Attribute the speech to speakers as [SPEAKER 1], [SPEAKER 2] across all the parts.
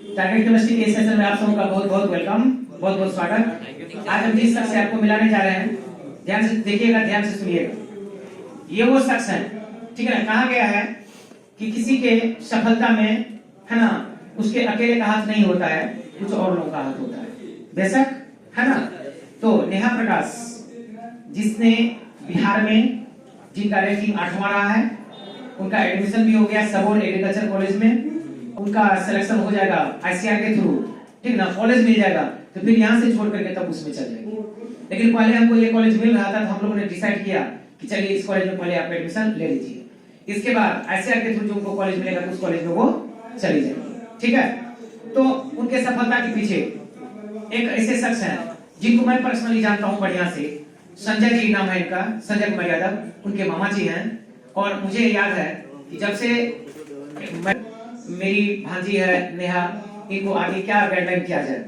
[SPEAKER 1] Target chemistry के session में आप सबों का बहुत बहुत वेलकम, बहुत बहुत स्वागत। आज हम जिस शख्स से आपको मिलाने जा रहे हैं, ध्यान से देखिएगा, ध्यान से सुनिएगा। ये वो शख्स है, ठीक है ना। कहा गया है कि किसी के सफलता में, है ना, उसके अकेले का हाथ नहीं होता है, कुछ और लोगों का हाथ होता है, बेशक, है ना। तो नेहा प्रकाश, जिसने बिहार में, जिनका रैंकिंग 8वां रहा है, उनका एडमिशन भी हो गया सबोर एग्रीकल्चर कॉलेज में। उनका सिलेक्शन हो जाएगा आईसीआर के थ्रू, ठीक ना, कॉलेज मिल जाएगा, तो फिर यहाँ से छोड़ करके तब उसमें चल जाएगी। लेकिन पहले हमको ये कॉलेज मिल रहा था, तो हम लोगों ने डिसाइड किया कि चलिए इस कॉलेज में पहले आप एडमिशन ले लीजिए, इसके बाद आईसीआर के थ्रू जो उनको कॉलेज मिलेगा तो उस कॉलेज में वो चली जाएगी, ठीक है। तो उनके सफलता के पीछे एक ऐसे शख्स हैं जिनको मैं पर्सनली जानता हूँ बढ़िया से। संजय जी नाम है इनका, संजय कुमार यादव, उनके मामा जी हैं। और मुझे याद है कि जब से मेरी भांजी है नेहा, इनको आगे क्या गाइडलाइन किया जाए,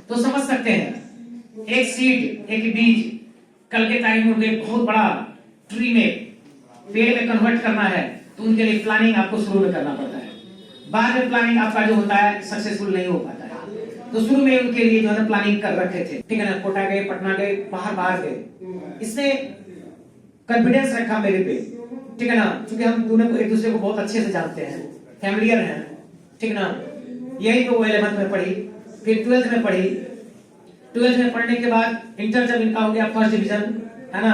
[SPEAKER 1] तो समझ सकते हैं। एक सीड, एक बीज कल के तारीख में उन्हें बहुत बड़ा ट्री में, पेड़ में कन्वर्ट करना है, तो उनके लिए प्लानिंग आपको शुरू में करना पड़ता है। बाद में प्लानिंग आपका जो होता है सक्सेसफुल नहीं हो पाता है। तो शुरू में उनके लिए जो है प्लानिंग कर रखे थे, ठीक है ना। कोटा गए, पटना गए, बाहर गए। इसने कॉन्फिडेंस रखा मेरे पे, ठीक है ना, क्योंकि हम दोनों एक दूसरे को बहुत अच्छे से जानते हैं, फैमिलियर हैं, ठीक ना। यही तो वो 11th में पढ़ी, फिर 12th में पढ़ी। 12th में पढ़ने के बाद इंटर जब इनका हो गया फर्स्ट डिवीजन, है ना,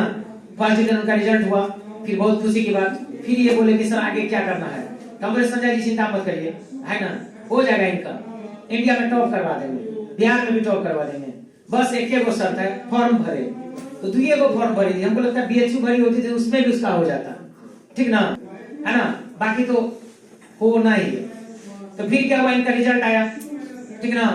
[SPEAKER 1] फर्स्ट डिवीजन उनका रिजल्ट हुआ, फिर बहुत खुशी की बात, फिर ये बोले कि सर आगे क्या करना है। तो बोले संजय जी चिंता मत करिए, है ना, हो जाएगा इनका, इंडिया में टॉप करवा देंगे, बिहार में भी टॉप करवा देंगे, बस एक वो शर्त है, फॉर्म भरे। तो 2 फॉर्म भरी थी, हमको लगता है बीएचयू भरी होती थी उसमें भी उसका हो जाता, ठीक ना, है ना, बाकी तो हो नहीं। तो फिर क्या हुआ, इनका रिजल्ट आया, ठीक ना।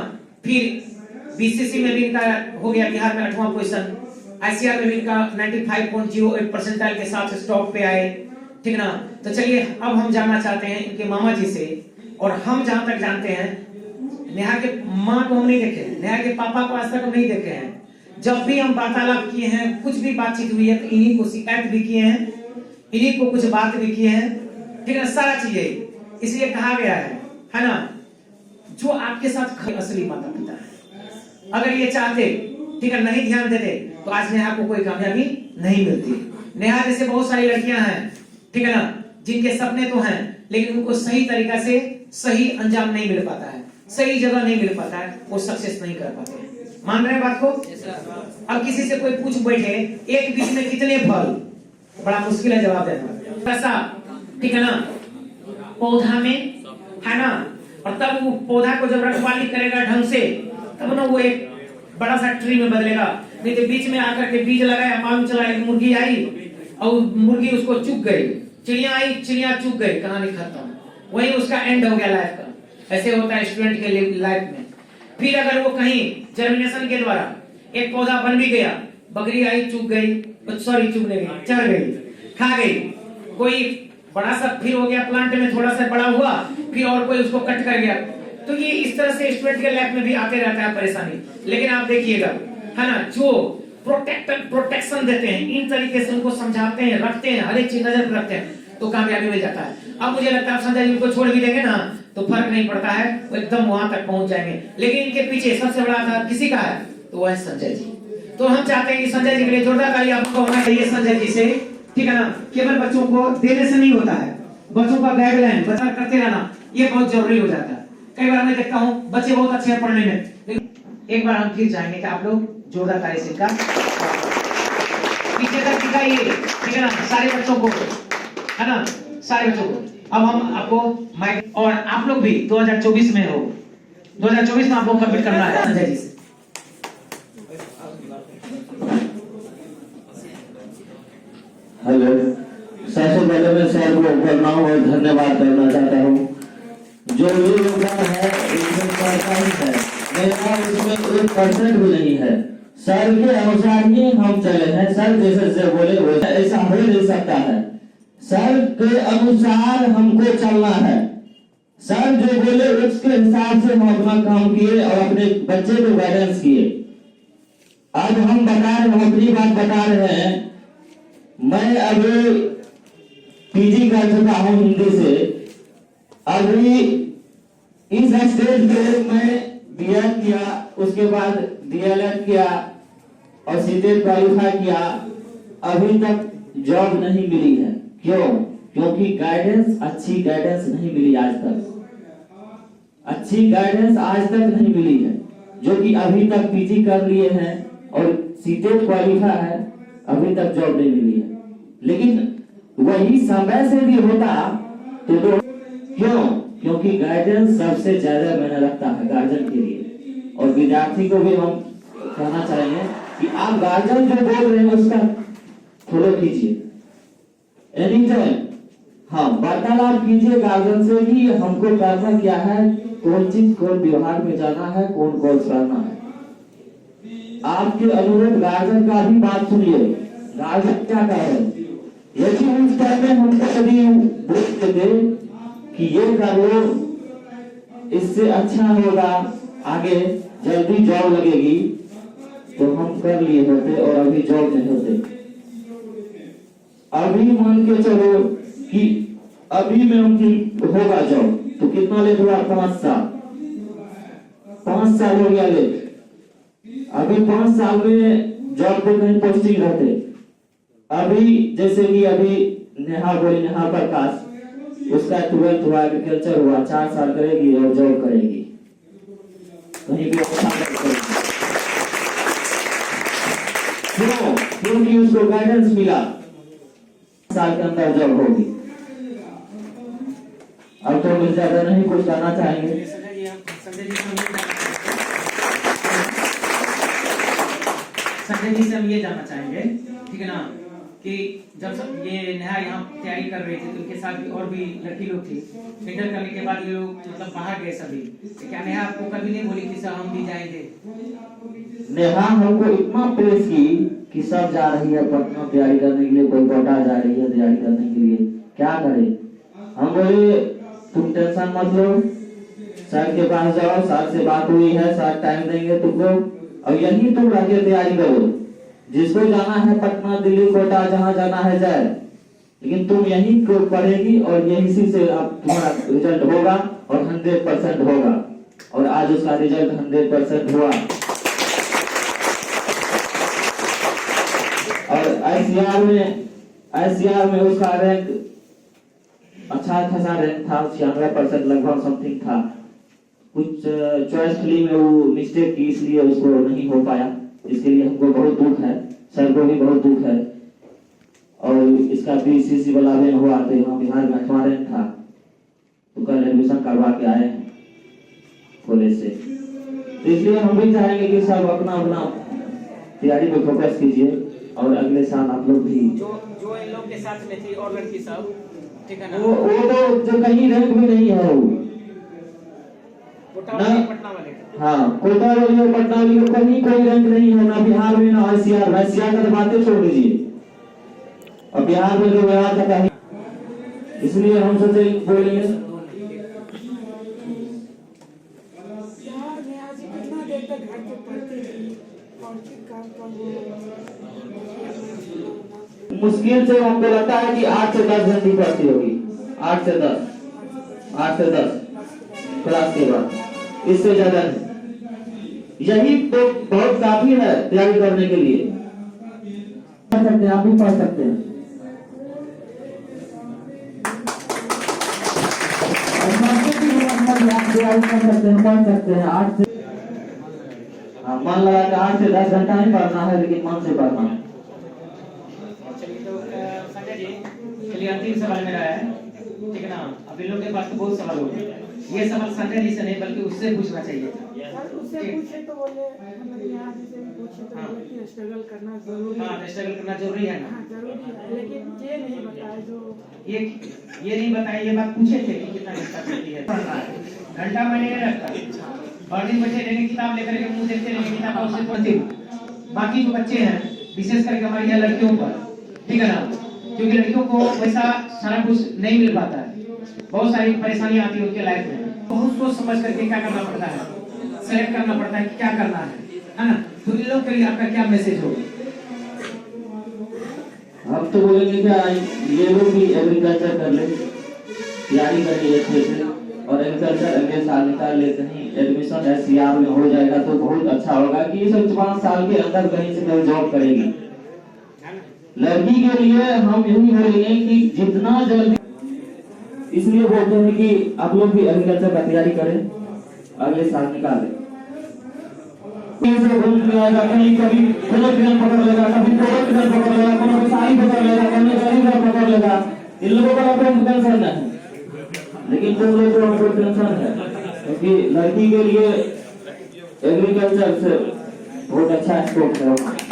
[SPEAKER 1] फिर बीसीसी में भी इनका हो गया बिहार में 8वां पोजीशन, आईसीआर में भी इनका 95.08 परसेंटाइल के साथ स्टॉप पे आए, ठीक ना। तो चलिए अब हम जानना चाहते हैं इनके मामा जी से, और हम जहां तक जानते हैं नेहा के माँ को हम नहीं देखे, नेहा के पापा को आज तक हम नहीं देखे हैं। जब भी हम वार्तालाप किए हैं, कुछ भी बातचीत हुई है, तो इन्हीं को शिकायत भी किए हैं, इन्हीं को कुछ बात भी किए हैं, ठीक है, सारा चीजें। इसलिए कहा गया है ना, जो आपके साथ असली माता पिता है, अगर ये चाहते, ठीक है, नहीं ध्यान देते, तो आज नेहा को कोई कामयाबी नहीं मिलती। नेहा जैसे बहुत सारी लड़कियां हैं, ठीक है ना, जिनके सपने तो हैं, लेकिन उनको सही तरीका से सही अंजाम नहीं मिल पाता है, सही जगह नहीं मिल पाता है, वो सक्सेस नहीं कर पाते हैं। मान रहे हैं बात को? अब किसी से कोई पूछ बैठे एक बीज में कितने फल, बड़ा मुश्किल है जवाब देना, ऐसा, ठीक है ना, पौधा में, है ना। और तब वो पौधा को जब रखवाली करेगा ढंग से, तब ना वो एक बड़ा सा ट्री में बदलेगा। नहीं तो बीच में आकर के बीज लगाया, मालूम चला एक मुर्गी आई और मुर्गी उसको चुग गई, चिड़िया आई, चिड़िया चुग गई, कहानी खत्म, वही उसका एंड हो गया लाइफ का। ऐसे होता है स्टूडेंट के लाइफ में। फिर अगर वो कहीं जर्मिनेशन के द्वारा एक पौधा बन भी गया, बकरी आई चुग गई, सॉरी चुगने गई, चढ़ गई, खा गई, कोई बड़ा सा फिर हो गया प्लांट में, थोड़ा सा बड़ा हुआ, फिर और कोई उसको कट कर गया। तो ये इस तरह से स्टूडेंट के लाइफ में भी आते रहता है परेशानी। लेकिन आप देखिएगा, है ना, जो प्रोटेक्शन देते हैं, इन तरीके से उनको समझाते हैं, रखते हैं, हर एक चीज नजर पर रखते हैं, तो कामयाबी मिल जाता है। अब मुझे लगता है संजय जी को छोड़ भी देंगे ना, तो फर्क नहीं पड़ता है, वो एकदम वहां तक पहुंच जाएंगे। लेकिन इनके पीछे सबसे बड़ा था किसी का है, तो वह है संजय जी। तो हम चाहते हैं कि संजय जी के लिए जोरदार ताली आपको होना चाहिए संजय जी से, ठीक है ना। केवल बच्चों को देने से नहीं होता है, बच्चों का गाइडलाइन बच्चा करते रहना ये बहुत जरूरी हो जाता है। कई बार मैं देखता हूँ बच्चे बहुत अच्छे हैं पढ़ने में, लेकिन एक बार हम फिर चाहेंगे कि आप लोग जोरदार ताली से इनका पीछे तक दिखाइए, ठीक है ना, सारे बच्चों को, है ना, सारे बच्चों को। अब हम आपको माइक, और आप लोग भी 2024 में हो, 2024 में आप लोग कंप्लीट करना है संजय जी से।
[SPEAKER 2] हेलो, सबसे पहले मैं सर को प्रणाम और धन्यवाद करना चाहता हूँ। जो भी योगदान है इसमें सरकार ही है, मेरा इसमें 1% भी नहीं है। सर के अनुसार ही हम चले हैं, सर जैसे बोले वैसे ऐसा हो नहीं सकता है। सर के अनुसार हमको चलना है, सर जो बोले उसके हिसाब से हम अपना काम किए और अपने बच्चे को गाइडेंस किए। आज हम बता रहे, हम अपनी बात बता रहे हैं। मैं अभी पीजी कर चुका हूँ हिंदी से, अभी इस स्टेज पे मैं बीएड किया, उसके बाद डीएलएड किया और सीटेट क्वालिफाई किया, अभी तक जॉब नहीं मिली है। क्यों? क्योंकि गाइडेंस, अच्छी गाइडेंस नहीं मिली आज तक, अच्छी गाइडेंस आज तक नहीं मिली है। जो कि अभी तक पीजी कर लिए हैं और सीटेट क्वालिफाई है, अभी तक जॉब नहीं मिली है। लेकिन वही समय से भी होता तो क्यों? क्योंकि गाइडेंस सबसे ज्यादा मायने रखता है गार्जियन के लिए। और विद्यार्थी को भी हम कहना चाहेंगे कि आप गार्जियन जो बोल रहे हैं उसका फॉलो कीजिए एनी टाइम। हाँ, वार्तालाप कीजिए गार्जियन से कि हमको करना क्या है, कौन चीज कौन विभाग में जाना है, कौन कोर्स करना है। आपके अनुरोध गार्जियन का भी बात सुनिए, गार्जियन क्या कह रहे हैं। यदि उस टाइम में हमको कभी बोल देते कि ये कर लो, इससे अच्छा होगा, आगे जल्दी जॉब लगेगी, तो हम कर लिए होते और अभी जॉब नहीं होते। अभी मान के चलो कि अभी में उनकी होगा जॉब, तो कितना लेट हुआ? 5 साल, 5 साल हो गया लेट। अभी 5 साल में जॉब पे कहीं पोस्टिंग रहते। अभी जैसे कि अभी नेहा बोली, नेहा प्रकाश, उसका 12th हुआ, एग्रीकल्चर हुआ, 4 साल करेगी और जॉब करेगी, कहीं भी अच्छा करेगी। क्यों? क्योंकि उसको गाइडेंस मिला, साल के अंदर जॉब होगी। अब तो मुझे ज्यादा नहीं कुछ कहना चाहेंगे।
[SPEAKER 1] संजय जी से हम ये जानना चाहेंगे, ठीक है ना, कि जब सब ये नेहा यहाँ तैयारी कर रही थी तो उनके साथ भी और भी लड़की लोग थी। इंटर करने के बाद ये लोग मतलब बाहर गए सभी, तो क्या नेहा आपको कभी नहीं बोली कि सर हम भी जाएंगे?
[SPEAKER 2] नेहा हमको इतना प्रेस की कि सब जा रही है पटना तैयारी करने के लिए, कोई कोटा जा रही है तैयारी करने के लिए, क्या करे। हम बोले तुम टेंशन मत लो, सर के पास जाओ, सर से बात हुई है, सर टाइम देंगे तुमको, और यही तुम रह के तैयारी करो। जिसको जाना है पटना, दिल्ली, कोटा, जहाँ जाना है जाए, लेकिन तुम यही को पढ़ेगी और यही से आप तुम्हारा रिजल्ट होगा और 100% होगा। और आज उसका रिजल्ट 100% हुआ। और आईसीआर में उसका रैंक अच्छा खासा रैंक था, 96% लगभग समथिंग था। कुछ चॉइस फिलिंग में वो मिस्टेक की, इसलिए उसको नहीं हो पाया। इसके लिए हमको बहुत दुख है, सर को भी बहुत दुख है। और इसका बीसीसी वाला में हुआ तो यहाँ बिहार में 8वां रैंक था, तो कल एडमिशन करवा के आए हैं कॉलेज से। तो इसलिए हम भी चाहेंगे कि सब अपना अपना तैयारी पे फोकस कीजिए और अगले साल आप लोग भी
[SPEAKER 1] जो इन लोग के साथ में थी और लड़की सब, ठीक है ना,
[SPEAKER 2] वो तो जो कहीं रैंक में नहीं है, वो
[SPEAKER 1] कोटा वाले, पटना वाले,
[SPEAKER 2] हाँ, कोटा वाली और पटना वाली को कहीं कोई रैंक नहीं है, ना बिहार में ना आईसीआर। आईसीआर का तो बातें छोड़ दीजिए, और बिहार में जो गया था कहीं, इसलिए हम सोचे बोलेंगे। मुश्किल से हमको लगता है कि 8 से 10 घंटे पढ़ती होगी, 8 से 10 क्लास के बाद, इससे ज्यादा नहीं। यही तो बहुत काफी है तैयारी करने के लिए। पढ़ सकते हैं, आप भी पढ़ सकते हैं। पढ़ सकते हैं 8 से, मन लगा कि 8 से 10 घंटा नहीं पढ़ना है, लेकिन मन से पढ़ना है।
[SPEAKER 1] संजय जी, चलिए अंतिम सवाल मेरा है, ठीक है ना। अब इन लोगों के पास तो बहुत सवाल हो गए, ये सवाल संजय जी से नहीं बल्कि उससे पूछना चाहिए था।
[SPEAKER 3] उससे पूछे तो बोले, मतलब यहाँ से पूछे तो बोले कि स्ट्रगल करना जरूरी है।
[SPEAKER 1] हाँ, स्ट्रगल करना जरूरी है ना।
[SPEAKER 3] हाँ, जरूरी है, लेकिन ये नहीं बताया जो
[SPEAKER 1] ये नहीं बताया, ये बात पूछे थे कि कितना घंटा पढ़ती है। पढ़ना है, घंटा मैंने नहीं रखा, और दिन बैठे रहेंगे किताब लेकर के, मुंह देखते रहेंगे किताब और उससे पढ़ती हूँ। बाकी जो बच्चे हैं, विशेष करके हमारी यहाँ लड़कियों पर, ठीक है ना, क्योंकि लड़कियों को वैसा सारा कुछ नहीं मिल पाता है, बहुत सारी परेशानियां आती है उनके लाइफ में। बहुत सोच समझ करके क्या करना पड़ता है, सेलेक्ट करना पड़ता है कि क्या करना है ना। तो इन लोग के लिए आपका क्या मैसेज होगा?
[SPEAKER 2] अब तो बोलेंगे क्या, ये लोग भी एग्रीकल्चर कर ले, तैयारी करिए अच्छे से, और एग्रीकल्चर अगले साल निकाल लेते हैं, एडमिशन SCR में हो जाएगा तो बहुत अच्छा होगा कि ये सब 5 साल के अंदर कहीं से कहीं जॉब करेगी। लड़की के लिए हम यही बोलेंगे कि जितना जल्दी, इसलिए बोलते हैं कि आप लोग भी एग्रीकल्चर का तैयारी करें, अगले साल निकालें। कहीं कभी फिल्म पकड़ लेगा, कभी फिल्म पकड़ लेगा, कभी साड़ी पकड़ लेगा, कभी गरीब पकड़ लेगा। इन लोगों का आपको टेंशन नहीं है, लेकिन तुम लोग को हमको टेंशन है, क्योंकि लड़की के लिए एग्रीकल्चर से बहुत अच्छा स्कोप है।